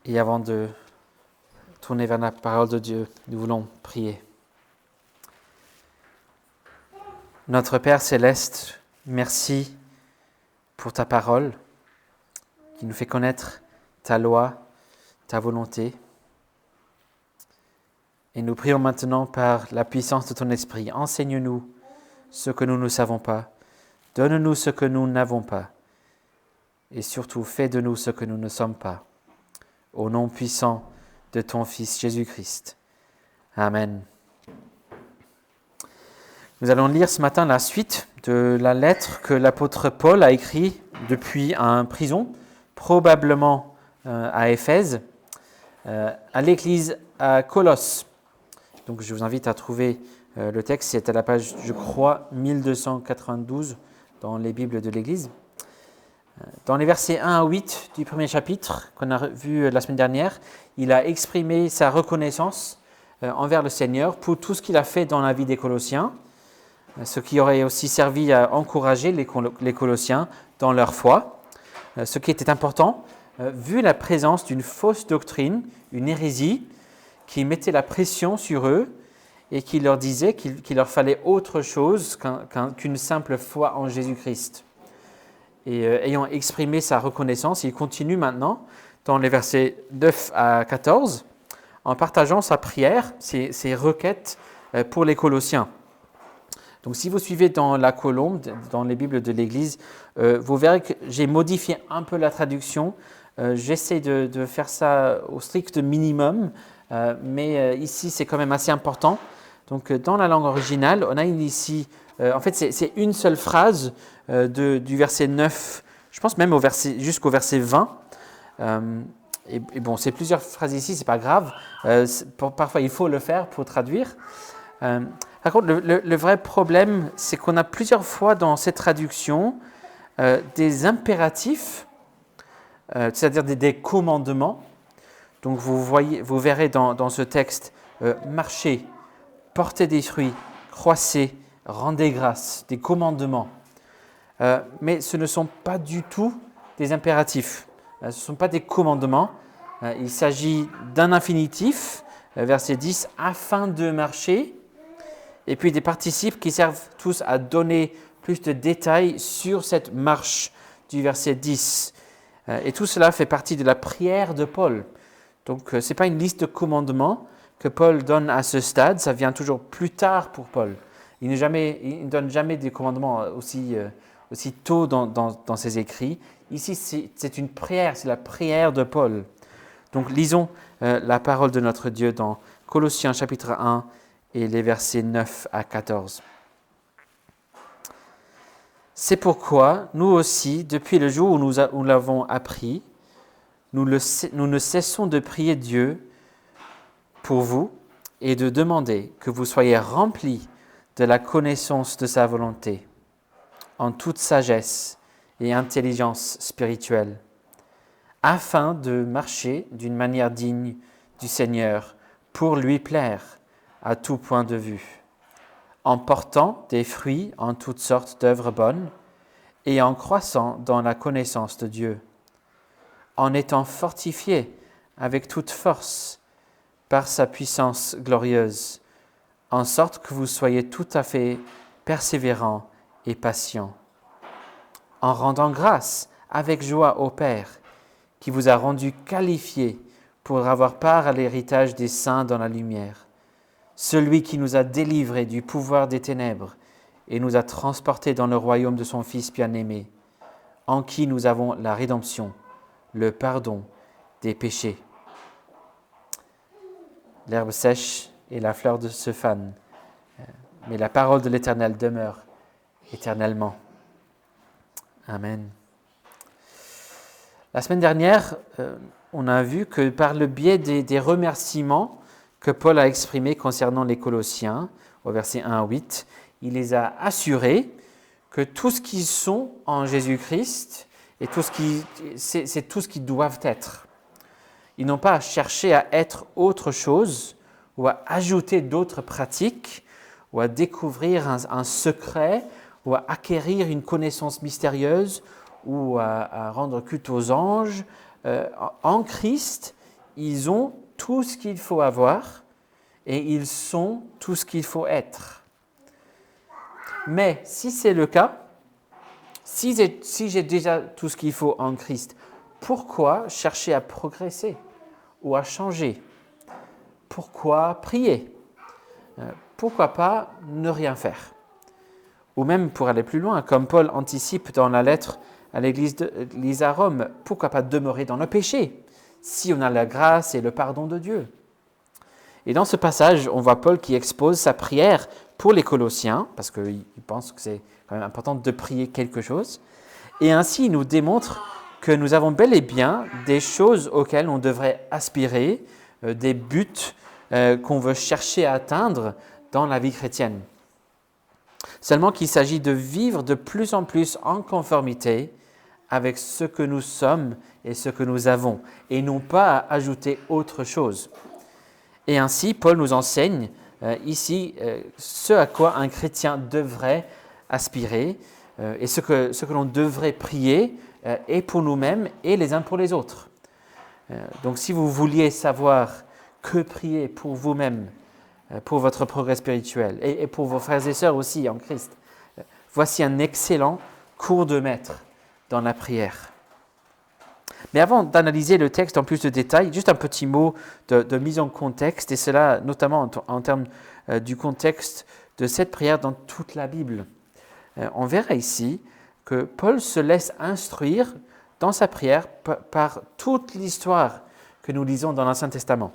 Et avant de tourner vers la parole de Dieu, nous voulons prier. Notre Père céleste, merci pour ta parole qui nous fait connaître ta loi, ta volonté. Et nous prions maintenant par la puissance de ton esprit. Enseigne-nous ce que nous ne savons pas. Donne-nous ce que nous n'avons pas. Et surtout, fais de nous ce que nous ne sommes pas. Au nom puissant de ton Fils Jésus-Christ. Amen. Nous allons lire ce matin la suite de la lettre que l'apôtre Paul a écrite depuis un prison, probablement à Éphèse, à l'église à Colosse. Donc je vous invite à trouver le texte, c'est à la page, je crois, 1292 dans les Bibles de l'église. Dans les versets 1 à 8 du premier chapitre qu'on a vu la semaine dernière, il a exprimé sa reconnaissance envers le Seigneur pour tout ce qu'il a fait dans la vie des Colossiens, ce qui aurait aussi servi à encourager les Colossiens dans leur foi. Ce qui était important, vu la présence d'une fausse doctrine, une hérésie, qui mettait la pression sur eux et qui leur disait qu'il leur fallait autre chose qu'une simple foi en Jésus-Christ. Et ayant exprimé sa reconnaissance, il continue maintenant dans les versets 9 à 14 en partageant sa prière, ses requêtes pour les Colossiens. Donc si vous suivez dans la colombe, dans les Bibles de l'Église, vous verrez que j'ai modifié un peu la traduction. J'essaie de faire ça au strict minimum, mais ici c'est quand même assez important. Donc dans la langue originale, on a ici, en fait c'est une seule phrase du verset 9, je pense même jusqu'au verset 20. Et bon, c'est plusieurs phrases ici, c'est pas grave. Parfois il faut le faire pour traduire. Par contre, le vrai problème, c'est qu'on a plusieurs fois dans cette traduction des impératifs, c'est-à-dire des commandements. Donc vous verrez dans ce texte marchez, portez des fruits, croissez, rendez grâce, des commandements. Mais ce ne sont pas du tout des impératifs. Ce ne sont pas des commandements. Il s'agit d'un infinitif, verset 10, afin de marcher. Et puis des participes qui servent tous à donner plus de détails sur cette marche du verset 10. Et tout cela fait partie de la prière de Paul. Donc ce n'est pas une liste de commandements que Paul donne à ce stade, ça vient toujours plus tard pour Paul. Il ne donne jamais des commandements aussi tôt dans ses écrits. Ici, c'est une prière, c'est la prière de Paul. Donc lisons la parole de notre Dieu dans Colossiens chapitre 1, et les versets 9 à 14. C'est pourquoi, nous aussi, depuis le jour où nous l'avons appris, nous ne cessons de prier Dieu pour vous et de demander que vous soyez remplis de la connaissance de sa volonté, en toute sagesse et intelligence spirituelle, afin de marcher d'une manière digne du Seigneur pour lui plaire, à tout point de vue, en portant des fruits en toutes sortes d'œuvres bonnes et en croissant dans la connaissance de Dieu, en étant fortifiés avec toute force par sa puissance glorieuse, en sorte que vous soyez tout à fait persévérants et patients, en rendant grâce avec joie au Père, qui vous a rendu qualifiés pour avoir part à l'héritage des saints dans la lumière. Celui qui nous a délivrés du pouvoir des ténèbres et nous a transportés dans le royaume de son Fils bien-aimé, en qui nous avons la rédemption, le pardon des péchés. L'herbe sèche et la fleur se fanent, mais la parole de l'Éternel demeure éternellement. Amen. La semaine dernière, on a vu que par le biais des remerciements que Paul a exprimé concernant les Colossiens, au verset 1 à 8, il les a assurés que tout ce qu'ils sont en Jésus-Christ, et c'est tout ce qu'ils doivent être. Ils n'ont pas à chercher à être autre chose, ou à ajouter d'autres pratiques, ou à découvrir un secret, ou à acquérir une connaissance mystérieuse, ou à rendre culte aux anges. En Christ, ils ont tout ce qu'il faut avoir et ils sont tout ce qu'il faut être. Mais si c'est le cas, si j'ai déjà tout ce qu'il faut en Christ, pourquoi chercher à progresser ou à changer? Pourquoi prier? Pourquoi pas ne rien faire? Ou même pour aller plus loin, comme Paul anticipe dans la lettre à l'église à Rome, pourquoi pas demeurer dans le péché si on a la grâce et le pardon de Dieu? Et dans ce passage, on voit Paul qui expose sa prière pour les Colossiens, parce qu'il pense que c'est quand même important de prier quelque chose. Et ainsi, il nous démontre que nous avons bel et bien des choses auxquelles on devrait aspirer, des buts qu'on veut chercher à atteindre dans la vie chrétienne. Seulement qu'il s'agit de vivre de plus en plus en conformité avec ce que nous sommes et ce que nous avons, et non pas à ajouter autre chose. Et ainsi, Paul nous enseigne ici ce à quoi un chrétien devrait aspirer et ce que l'on devrait prier et pour nous-mêmes et les uns pour les autres. Donc si vous vouliez savoir que prier pour vous-même, pour votre progrès spirituel et pour vos frères et sœurs aussi en Christ, voici un excellent cours de maître dans la prière. Mais avant d'analyser le texte en plus de détails, juste un petit mot de mise en contexte, et cela notamment en termes du contexte de cette prière dans toute la Bible. On verra ici que Paul se laisse instruire dans sa prière par toute l'histoire que nous lisons dans l'Ancien Testament.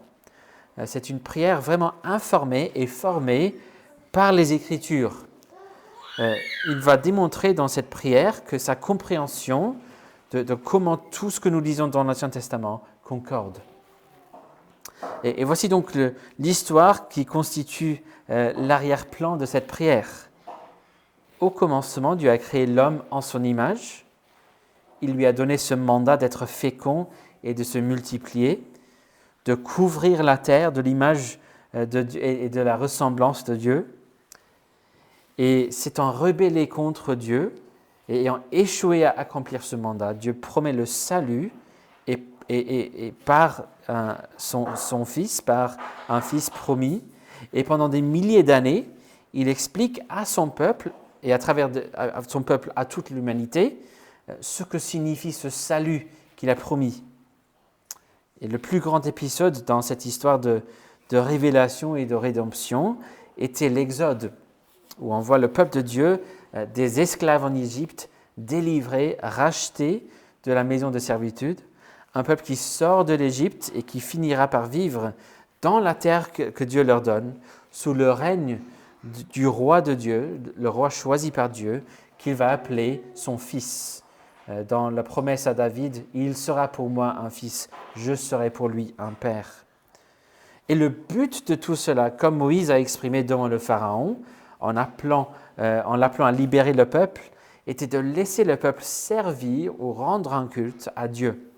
C'est une prière vraiment informée et formée par les Écritures. Il va démontrer dans cette prière que sa compréhension de comment tout ce que nous lisons dans l'Ancien Testament concorde. Et voici donc l'histoire qui constitue l'arrière-plan de cette prière. Au commencement, Dieu a créé l'homme en son image. Il lui a donné ce mandat d'être fécond et de se multiplier, de couvrir la terre de l'image de Dieu et de la ressemblance de Dieu. Et s'étant rebellé contre Dieu et ayant échoué à accomplir ce mandat, Dieu promet le salut et par son Fils, par un Fils promis. Et pendant des milliers d'années, il explique à son peuple et à travers son peuple à toute l'humanité ce que signifie ce salut qu'il a promis. Et le plus grand épisode dans cette histoire de révélation et de rédemption était l'Exode, où on voit le peuple de Dieu, des esclaves en Égypte, délivrés, rachetés de la maison de servitude, un peuple qui sort de l'Égypte et qui finira par vivre dans la terre que Dieu leur donne, sous le règne du roi de Dieu, le roi choisi par Dieu, qu'il va appeler son fils. Dans la promesse à David, « Il sera pour moi un fils, je serai pour lui un père ». Et le but de tout cela, comme Moïse a exprimé devant le Pharaon, en l'appelant à libérer le peuple, était de laisser le peuple servir ou rendre un culte à Dieu.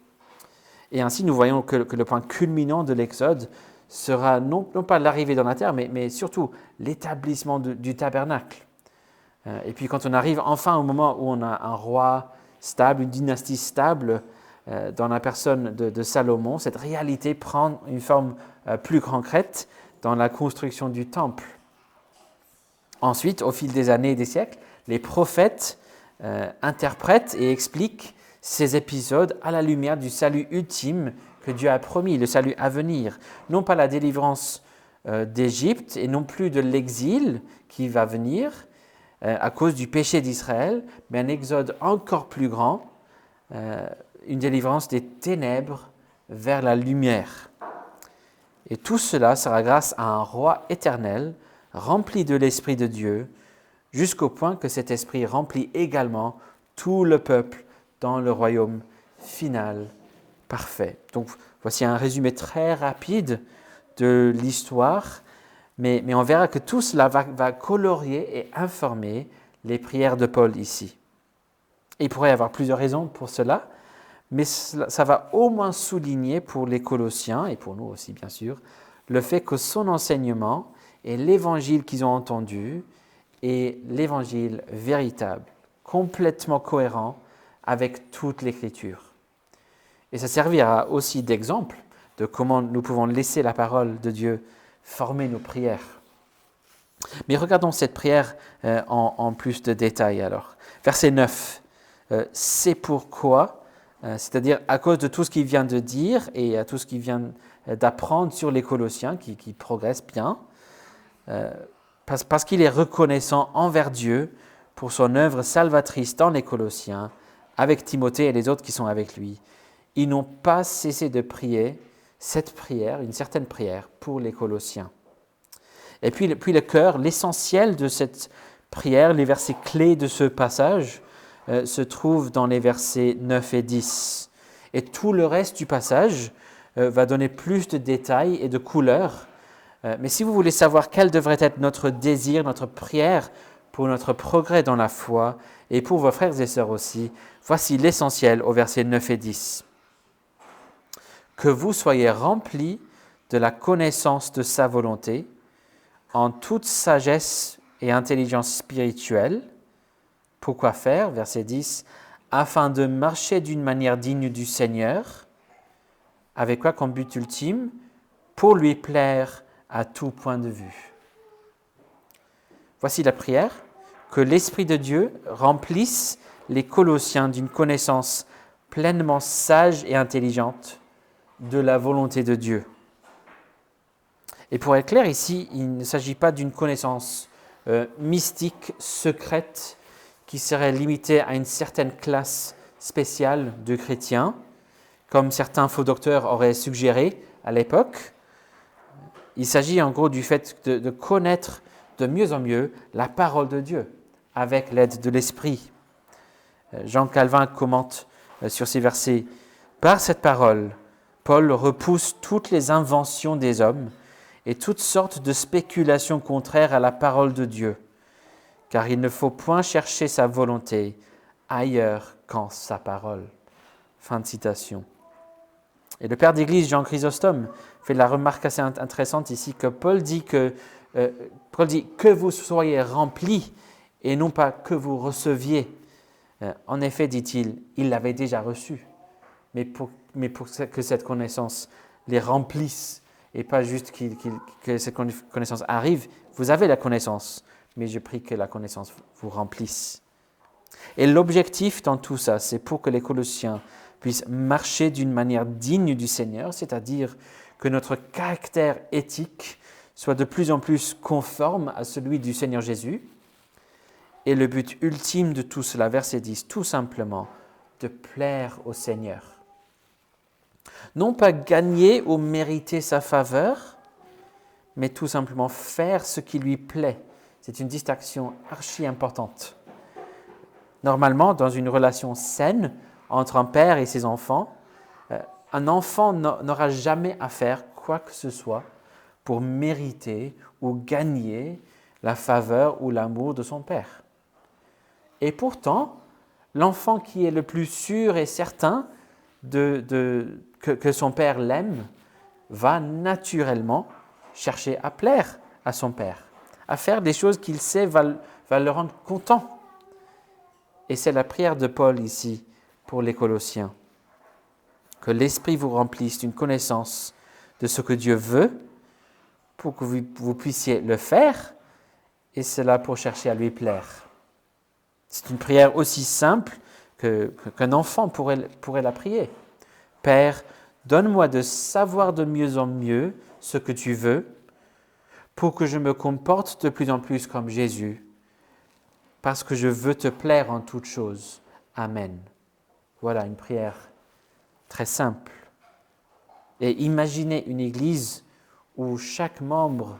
Et ainsi, nous voyons que le point culminant de l'Exode sera non pas l'arrivée dans la terre, mais surtout l'établissement du tabernacle. Et puis quand on arrive enfin au moment où on a un roi stable, une dynastie stable, dans la personne de Salomon, cette réalité prend une forme plus concrète dans la construction du temple. Ensuite, au fil des années et des siècles, les prophètes interprètent et expliquent ces épisodes à la lumière du salut ultime que Dieu a promis, le salut à venir. Non pas la délivrance d'Égypte et non plus de l'exil qui va venir à cause du péché d'Israël, mais un exode encore plus grand, une délivrance des ténèbres vers la lumière. Et tout cela sera grâce à un roi éternel, rempli de l'Esprit de Dieu, jusqu'au point que cet Esprit remplit également tout le peuple dans le royaume final, parfait. Donc voici un résumé très rapide de l'histoire, mais on verra que tout cela va colorier et informer les prières de Paul ici. Et il pourrait y avoir plusieurs raisons pour cela, mais ça va au moins souligner pour les Colossiens, et pour nous aussi bien sûr, le fait que son enseignement et l'évangile qu'ils ont entendu est l'évangile véritable, complètement cohérent avec toute l'Écriture. Et ça servira aussi d'exemple de comment nous pouvons laisser la parole de Dieu former nos prières. Mais regardons cette prière en plus de détails alors. Verset 9, c'est pourquoi, c'est-à-dire à cause de tout ce qu'il vient de dire et à tout ce qu'il vient d'apprendre sur les Colossiens qui progressent bien, parce qu'il est reconnaissant envers Dieu pour son œuvre salvatrice dans les Colossiens, avec Timothée et les autres qui sont avec lui. Ils n'ont pas cessé de prier cette prière, une certaine prière, pour les Colossiens. Et puis le cœur, l'essentiel de cette prière, les versets clés de ce passage, se trouvent dans les versets 9 et 10. Et tout le reste du passage va donner plus de détails et de couleurs. Mais si vous voulez savoir quel devrait être notre désir, notre prière pour notre progrès dans la foi et pour vos frères et sœurs aussi, voici l'essentiel au verset 9 et 10. Que vous soyez remplis de la connaissance de sa volonté, en toute sagesse et intelligence spirituelle. Pourquoi faire? Verset 10. Afin de marcher d'une manière digne du Seigneur. Avec quoi comme but ultime? Pour lui plaire à tout point de vue. Voici la prière. Que l'Esprit de Dieu remplisse les Colossiens d'une connaissance pleinement sage et intelligente de la volonté de Dieu. Et pour être clair ici, il ne s'agit pas d'une connaissance mystique, secrète, qui serait limitée à une certaine classe spéciale de chrétiens, comme certains faux docteurs auraient suggéré à l'époque. Il s'agit en gros du fait de connaître de mieux en mieux la parole de Dieu, avec l'aide de l'Esprit. Jean Calvin commente sur ces versets. Par cette parole, Paul repousse toutes les inventions des hommes et toutes sortes de spéculations contraires à la parole de Dieu, car il ne faut point chercher sa volonté ailleurs qu'en sa parole. Fin de citation. Et le père d'Église, Jean Chrysostome, fait la remarque assez intéressante ici que Paul dit que vous soyez remplis et non pas que vous receviez. En effet, dit-il, il l'avait déjà reçu, mais pour que cette connaissance les remplisse, et pas juste que cette connaissance arrive. Vous avez la connaissance, mais je prie que la connaissance vous remplisse. Et l'objectif dans tout ça, c'est pour que les Colossiens puissent marcher d'une manière digne du Seigneur, c'est-à-dire que notre caractère éthique soit de plus en plus conforme à celui du Seigneur Jésus. Et le but ultime de tout cela, verset 10, tout simplement, de plaire au Seigneur. Non pas gagner ou mériter sa faveur, mais tout simplement faire ce qui lui plaît. C'est une distinction archi importante. Normalement, dans une relation saine entre un père et ses enfants, un enfant n'aura jamais à faire quoi que ce soit pour mériter ou gagner la faveur ou l'amour de son père. Et pourtant, l'enfant qui est le plus sûr et certain que son père l'aime, va naturellement chercher à plaire à son père, à faire des choses qu'il sait va le rendre content. Et c'est la prière de Paul ici pour les Colossiens. Que l'Esprit vous remplisse d'une connaissance de ce que Dieu veut pour que vous puissiez le faire, et cela pour chercher à lui plaire. C'est une prière aussi simple qu'un enfant pourrait la prier. Père, donne-moi de savoir de mieux en mieux ce que tu veux pour que je me comporte de plus en plus comme Jésus, parce que je veux te plaire en toutes choses. Amen. Voilà une prière très simple. Et imaginez une église où chaque membre,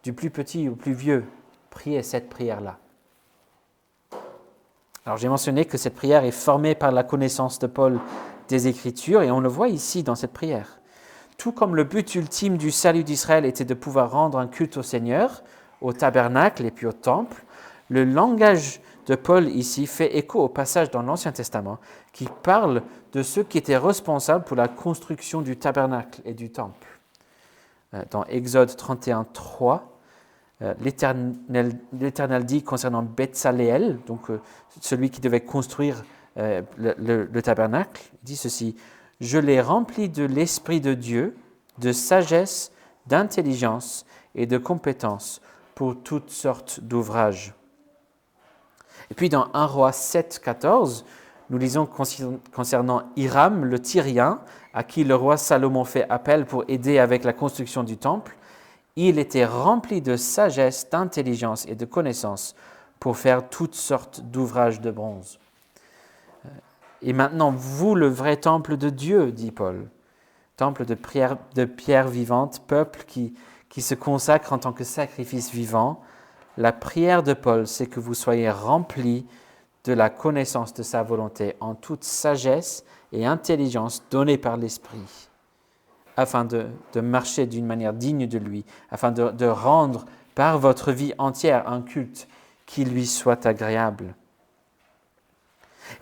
du plus petit au plus vieux, priait cette prière-là. Alors j'ai mentionné que cette prière est formée par la connaissance de Paul des Écritures, et on le voit ici dans cette prière. Tout comme le but ultime du salut d'Israël était de pouvoir rendre un culte au Seigneur, au tabernacle et puis au temple, le langage de Paul ici fait écho au passage dans l'Ancien Testament qui parle de ceux qui étaient responsables pour la construction du tabernacle et du temple. Dans Exode 31, 3, l'Éternel dit concernant Betsaléel, donc celui qui devait construire le tabernacle, il dit ceci: « Je l'ai rempli de l'Esprit de Dieu de sagesse, d'intelligence et de compétence pour toutes sortes d'ouvrages. Et puis dans 1 Roi 7, 14, nous lisons concernant Hiram, le Tyrien, à qui le roi Salomon fait appel pour aider avec la construction du temple. Il était rempli de sagesse, d'intelligence et de connaissance pour faire toutes sortes d'ouvrages de bronze. Et maintenant, vous, le vrai temple de Dieu, dit Paul, temple de pierre vivante, peuple qui se consacre en tant que sacrifice vivant. La prière de Paul, c'est que vous soyez remplis de la connaissance de sa volonté en toute sagesse et intelligence donnée par l'Esprit, afin de marcher d'une manière digne de lui, afin de rendre par votre vie entière un culte qui lui soit agréable.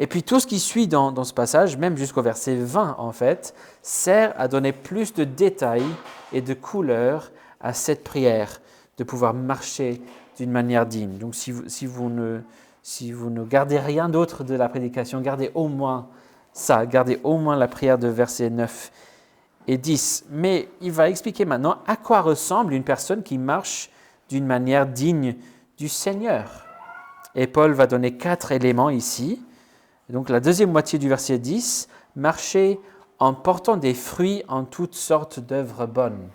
Et puis tout ce qui suit dans ce passage, même jusqu'au verset 20 en fait, sert à donner plus de détails et de couleurs à cette prière, de pouvoir marcher d'une manière digne. Donc si vous ne gardez rien d'autre de la prédication, gardez au moins ça, gardez au moins la prière de versets 9 et 10. Mais il va expliquer maintenant à quoi ressemble une personne qui marche d'une manière digne du Seigneur. Et Paul va donner 4 éléments ici. Donc la deuxième moitié du verset 10, marcher en portant des fruits en toutes sortes d'œuvres bonnes.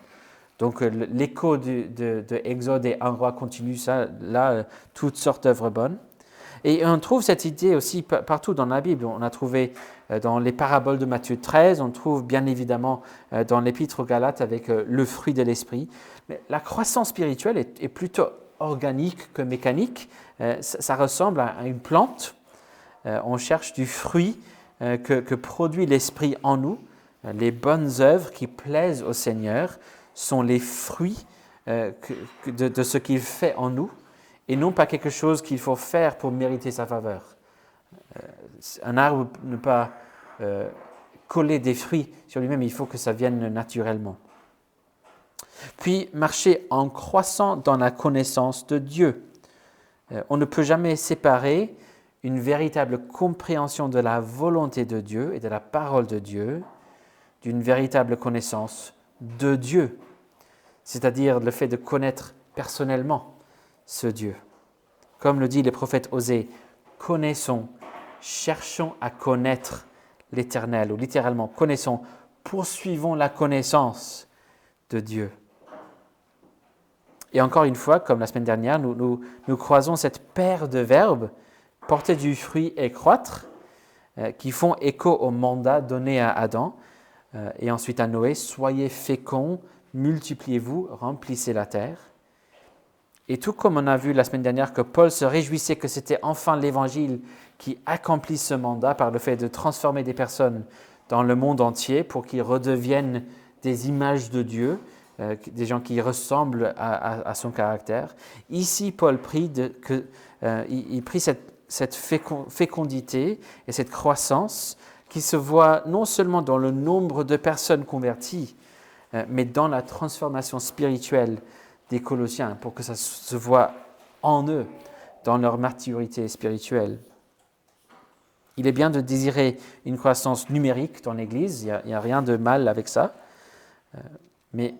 Donc l'écho de Exode et 1 Roi continue ça, là, toutes sortes d'œuvres bonnes. Et on trouve cette idée aussi partout dans la Bible. On a trouvé dans les paraboles de Matthieu 13, on trouve bien évidemment dans l'Épître aux Galates avec le fruit de l'esprit. Mais la croissance spirituelle est plutôt organique que mécanique. Ça ressemble à une plante. On cherche du fruit que produit l'Esprit en nous. Les bonnes œuvres qui plaisent au Seigneur sont les fruits de ce qu'il fait en nous et non pas quelque chose qu'il faut faire pour mériter sa faveur. Un arbre ne peut pas coller des fruits sur lui-même, il faut que ça vienne naturellement. Puis, marcher en croissant dans la connaissance de Dieu. On ne peut jamais séparer une véritable compréhension de la volonté de Dieu et de la parole de Dieu d'une véritable connaissance de Dieu, c'est-à-dire le fait de connaître personnellement ce Dieu. Comme le dit le prophète Osée, connaissons, cherchons à connaître l'Éternel, ou littéralement, connaissons, poursuivons la connaissance de Dieu. Et encore une fois, comme la semaine dernière, nous croisons cette paire de verbes, porter du fruit et croître, qui font écho au mandat donné à Adam et ensuite à Noé, soyez féconds, multipliez-vous, remplissez la terre. Et tout comme on a vu la semaine dernière que Paul se réjouissait que c'était enfin l'Évangile qui accomplit ce mandat par le fait de transformer des personnes dans le monde entier pour qu'ils redeviennent des images de Dieu, des gens qui ressemblent à son caractère. Ici, Paul prie il prie cette fécondité et cette croissance qui se voit non seulement dans le nombre de personnes converties, mais dans la transformation spirituelle des Colossiens, pour que ça se voit en eux, dans leur maturité spirituelle. Il est bien de désirer une croissance numérique dans l'Église, il n'y a rien de mal avec ça, mais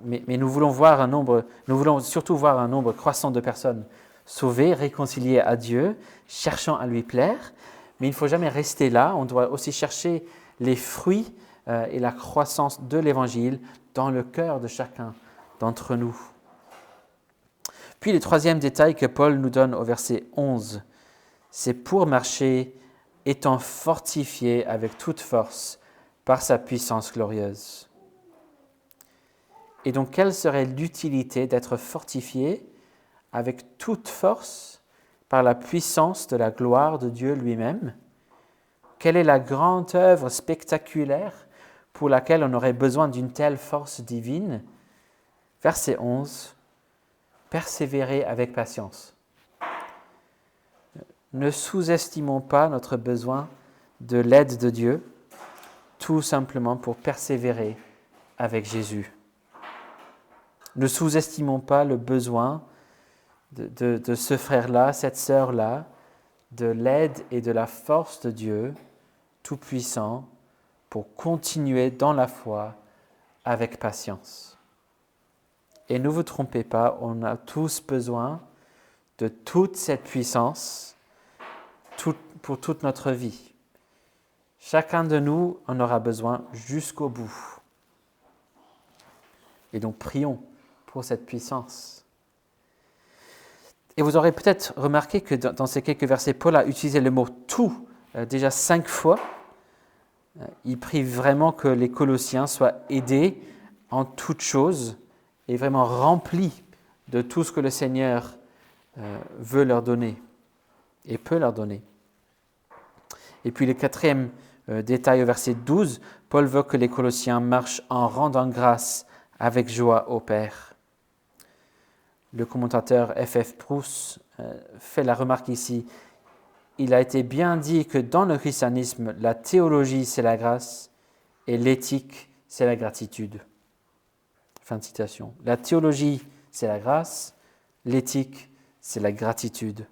nous voulons surtout voir un nombre croissant de personnes sauvées, réconciliées à Dieu, cherchant à lui plaire, mais il ne faut jamais rester là, on doit aussi chercher les fruits et la croissance de l'Évangile dans le cœur de chacun d'entre nous. Puis le troisième détail que Paul nous donne au verset 11, c'est pour marcher étant fortifié avec toute force par sa puissance glorieuse. Et donc, quelle serait l'utilité d'être fortifié avec toute force par la puissance de la gloire de Dieu lui-même? Quelle est la grande œuvre spectaculaire pour laquelle on aurait besoin d'une telle force divine? Verset 11. Persévérer avec patience. Ne sous-estimons pas notre besoin de l'aide de Dieu, tout simplement pour persévérer avec Jésus. Ne sous-estimons pas le besoin de ce frère-là, cette sœur-là, de l'aide et de la force de Dieu Tout-Puissant pour continuer dans la foi avec patience. Et ne vous trompez pas, on a tous besoin de toute cette puissance pour toute notre vie. Chacun de nous en aura besoin jusqu'au bout. Et donc prions pour cette puissance. Et vous aurez peut-être remarqué que dans ces quelques versets, Paul a utilisé le mot « tout » déjà 5 fois. Il prie vraiment que les Colossiens soient aidés en toutes choses et vraiment remplis de tout ce que le Seigneur veut leur donner et peut leur donner. Et puis le 4e détail au verset 12, Paul veut que les Colossiens marchent en rendant grâce avec joie au Père. Le commentateur F.F. Bruce fait la remarque ici. Il a été bien dit que dans le christianisme, la théologie, c'est la grâce et l'éthique, c'est la gratitude. Fin de citation. La théologie, c'est la grâce, l'éthique, c'est la gratitude.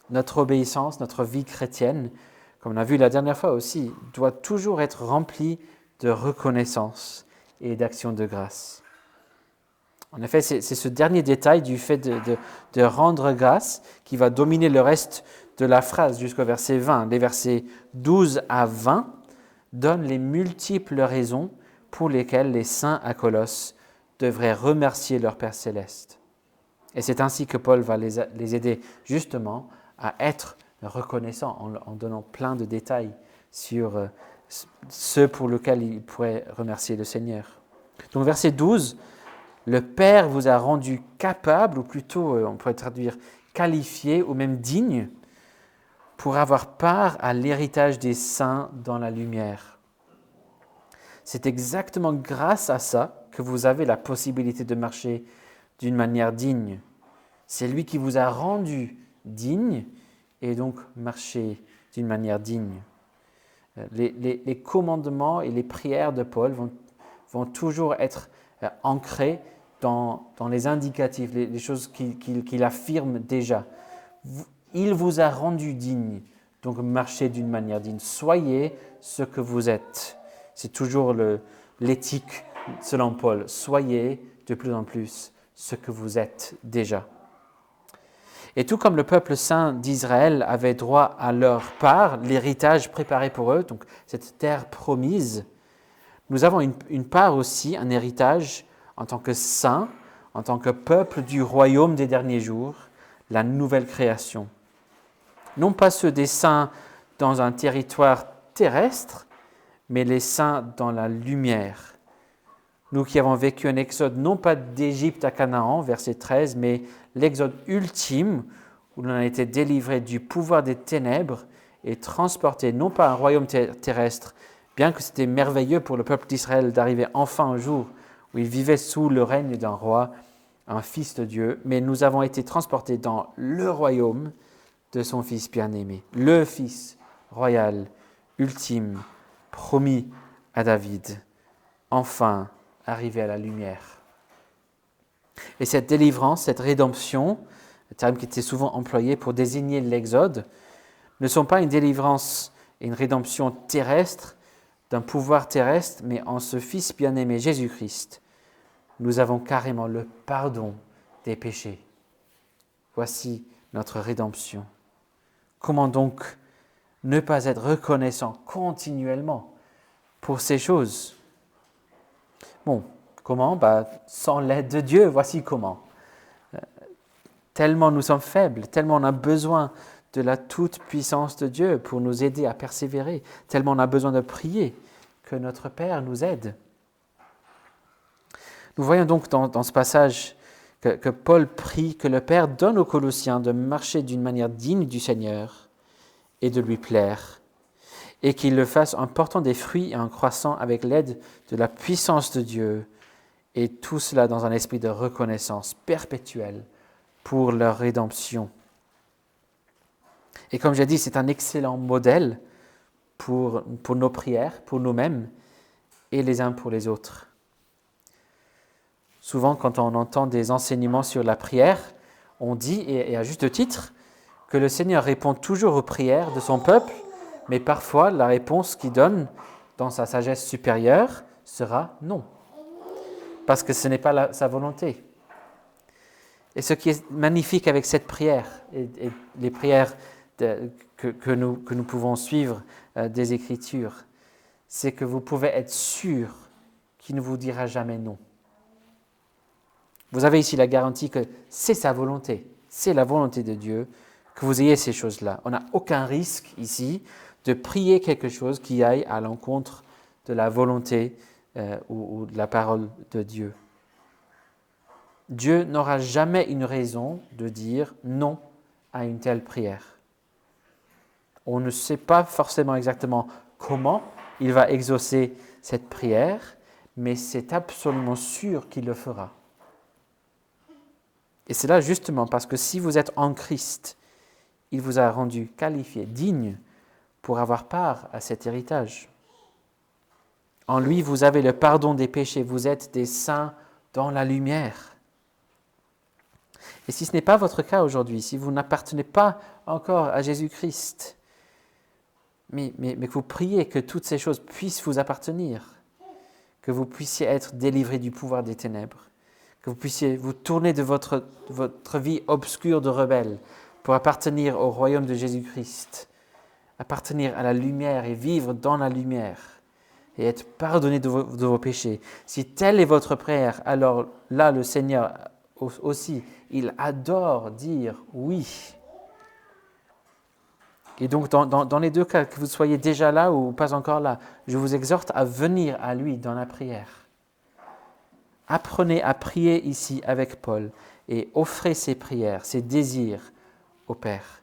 Notre obéissance, notre vie chrétienne, comme on a vu la dernière fois aussi, doit toujours être remplie de reconnaissance et d'action de grâce. En effet, c'est ce dernier détail du fait de rendre grâce qui va dominer le reste de la phrase jusqu'au verset 20. Les versets 12 à 20 donnent les multiples raisons pour lesquelles les saints à Colosse devraient remercier leur Père céleste. Et c'est ainsi que Paul va les aider justement à être reconnaissants en donnant plein de détails sur ce pour lequel ils pourraient remercier le Seigneur. Donc verset 12, le Père vous a rendu capable, ou plutôt on pourrait traduire qualifié ou même digne, pour avoir part à l'héritage des saints dans la lumière. C'est exactement grâce à ça que vous avez la possibilité de marcher d'une manière digne. C'est lui qui vous a rendu digne et donc marcher d'une manière digne. Les commandements et les prières de Paul vont toujours être ancrés dans les indicatifs, les choses qu'il affirme déjà. Il vous a rendu digne, donc marchez d'une manière digne. Soyez ce que vous êtes. C'est toujours l'éthique selon Paul. Soyez de plus en plus ce que vous êtes déjà. Et tout comme le peuple saint d'Israël avait droit à leur part, l'héritage préparé pour eux, donc cette terre promise, nous avons une part aussi, un héritage en tant que saints, en tant que peuple du royaume des derniers jours, la nouvelle création. Non pas ceux des saints dans un territoire terrestre, mais les saints dans la lumière. Nous qui avons vécu un exode non pas d'Égypte à Canaan, verset 13, mais l'exode ultime où l'on a été délivré du pouvoir des ténèbres et transporté non pas à un royaume terrestre, bien que c'était merveilleux pour le peuple d'Israël d'arriver enfin au jour où il vivait sous le règne d'un roi, un fils de Dieu, mais nous avons été transportés dans le royaume de son Fils bien-aimé, le Fils royal, ultime, promis à David, enfin arrivé à la lumière. Et cette délivrance, cette rédemption, le terme qui était souvent employé pour désigner l'Exode, ne sont pas une délivrance et une rédemption terrestre, d'un pouvoir terrestre, mais en ce Fils bien-aimé Jésus-Christ, nous avons carrément le pardon des péchés. Voici notre rédemption. Comment donc ne pas être reconnaissant continuellement pour ces choses? Bon, comment? Sans l'aide de Dieu, voici comment. Tellement nous sommes faibles, tellement on a besoin de la toute-puissance de Dieu pour nous aider à persévérer, tellement on a besoin de prier que notre Père nous aide. Nous voyons donc dans ce passage que Paul prie que le Père donne aux Colossiens de marcher d'une manière digne du Seigneur et de lui plaire, et qu'il le fasse en portant des fruits et en croissant avec l'aide de la puissance de Dieu, et tout cela dans un esprit de reconnaissance perpétuelle pour leur rédemption. Et comme j'ai dit, c'est un excellent modèle pour nos prières, pour nous-mêmes et les uns pour les autres. Souvent, quand on entend des enseignements sur la prière, on dit, et à juste titre, que le Seigneur répond toujours aux prières de son peuple, mais parfois la réponse qu'il donne dans sa sagesse supérieure sera non. Parce que ce n'est pas sa volonté. Et ce qui est magnifique avec cette prière, et les prières que nous pouvons suivre des Écritures, c'est que vous pouvez être sûr qu'il ne vous dira jamais non. Vous avez ici la garantie que c'est sa volonté, c'est la volonté de Dieu que vous ayez ces choses-là. On n'a aucun risque ici de prier quelque chose qui aille à l'encontre de la volonté ou de la parole de Dieu. Dieu n'aura jamais une raison de dire non à une telle prière. On ne sait pas forcément exactement comment il va exaucer cette prière, mais c'est absolument sûr qu'il le fera. Et c'est là justement parce que si vous êtes en Christ, il vous a rendu qualifié, digne pour avoir part à cet héritage. En lui, vous avez le pardon des péchés, vous êtes des saints dans la lumière. Et si ce n'est pas votre cas aujourd'hui, si vous n'appartenez pas encore à Jésus-Christ, mais que vous priez que toutes ces choses puissent vous appartenir, que vous puissiez être délivrés du pouvoir des ténèbres, que vous puissiez vous tourner de votre vie obscure de rebelle pour appartenir au royaume de Jésus-Christ, appartenir à la lumière et vivre dans la lumière et être pardonné de vos péchés. Si telle est votre prière, alors là, le Seigneur aussi, il adore dire oui. Et donc, dans les deux cas, que vous soyez déjà là ou pas encore là, je vous exhorte à venir à lui dans la prière. Apprenez à prier ici avec Paul et offrez ces prières, ces désirs au Père.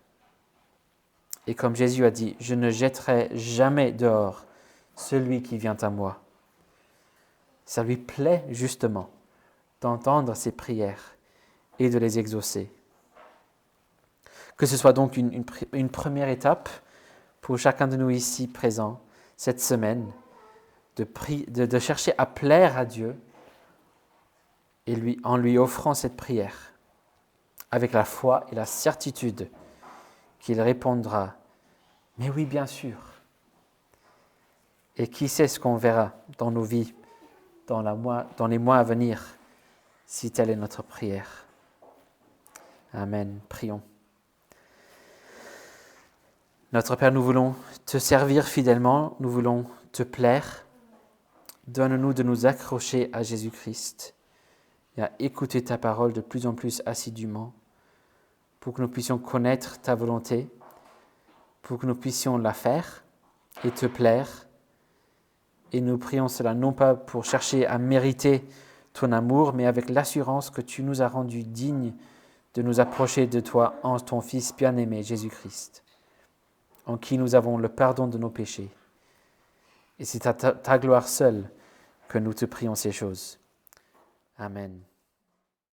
Et comme Jésus a dit, je ne jetterai jamais dehors celui qui vient à moi. Ça lui plaît justement d'entendre ces prières et de les exaucer. Que ce soit donc une première étape pour chacun de nous ici présents cette semaine, de chercher à plaire à Dieu et en lui offrant cette prière, avec la foi et la certitude qu'il répondra « Mais oui, bien sûr ». Et qui sait ce qu'on verra dans nos vies, dans les mois à venir, si telle est notre prière. Amen. Prions. Notre Père, nous voulons te servir fidèlement, nous voulons te plaire. Donne-nous de nous accrocher à Jésus-Christ et à écouter ta parole de plus en plus assidûment pour que nous puissions connaître ta volonté, pour que nous puissions la faire et te plaire. Et nous prions cela non pas pour chercher à mériter ton amour, mais avec l'assurance que tu nous as rendus dignes de nous approcher de toi en ton Fils bien-aimé, Jésus-Christ, en qui nous avons le pardon de nos péchés. Et c'est à ta gloire seule que nous te prions ces choses. Amen.